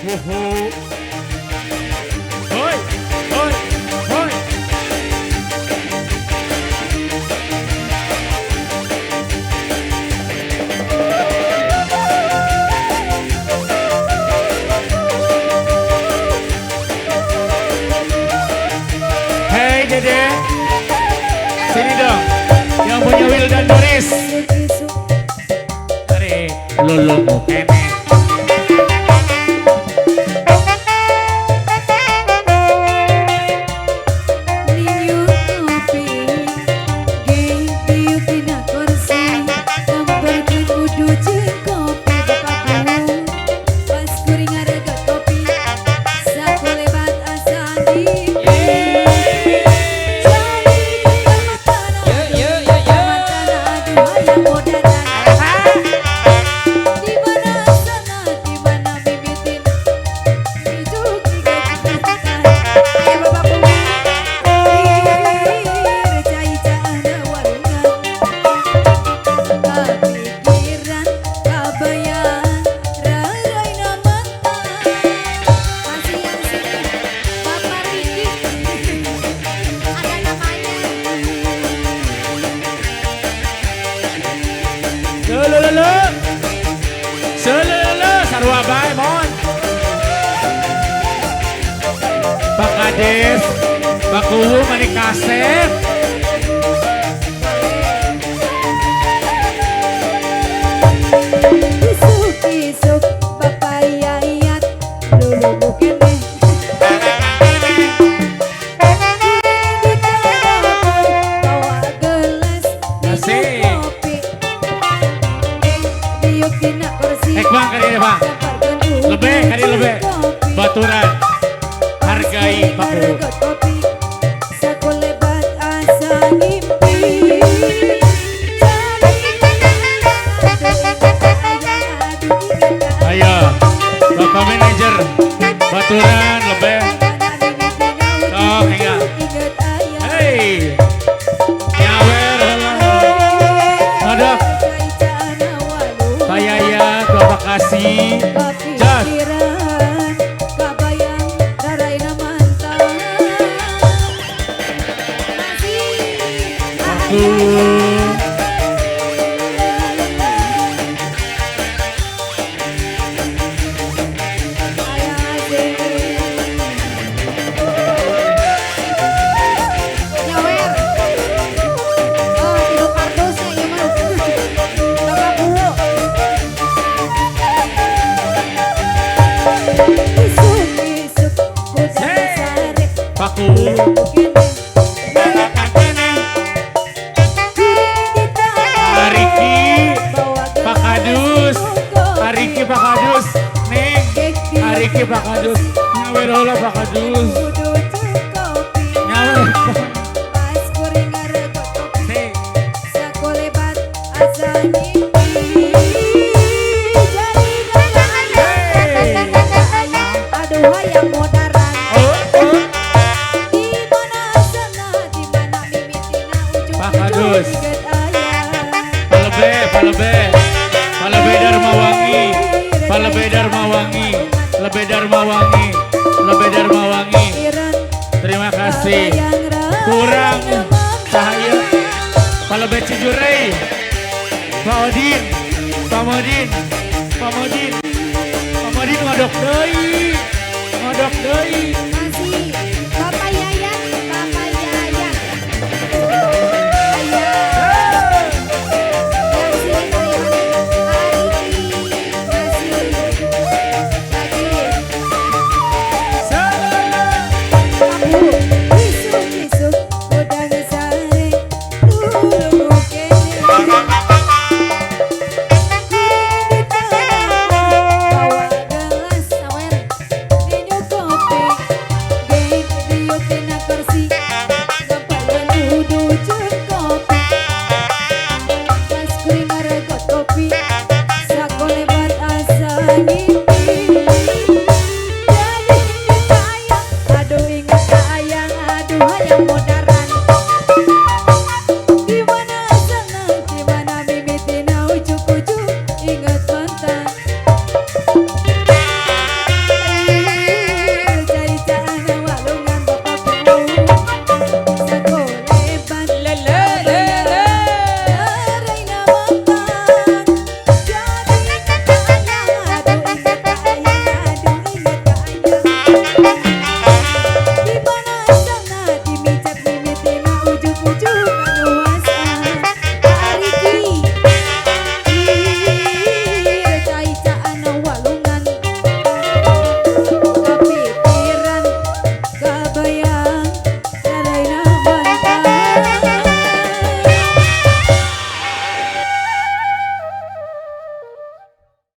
Wuhu. Hoi, hoi, hoi. Hey Dede, sini dong. Yang punya Will dan Doris. Tarik, lulu kene. Sarua bae mon. Pak Kades, Pak Kuwu mani kaset. Isuk-isuk papayayat lulu bukene. Bawa gelas minum kopi. Diuk dina kursi. Bang kali ini bang. Lebih kali lebih. Baturan. Hargai Pak Kuwu. Sakulebat asa ngimpi. Ayo, Bapak Manajer, baturan lebih. Oh, enggak. Hei, nyawer, hadap. Saya ya, Bapak kasih. Jas. Aku. Pak Kuwu. Pak Kadus, Neng, Ariki Pak Kadus, nyawer olah Pak Kadus, nyawer. Pak Kadus, Palebe Darmawangi, Palebe Darmawangi, Lebih Darmawangi, Lebih Darmawangi. Terima kasih. Kurang cahaya. Palebe Cijurei, Pak Odin, Pak Modin, Pak Modin, Pak Modin ngodok deui, ngodok deui.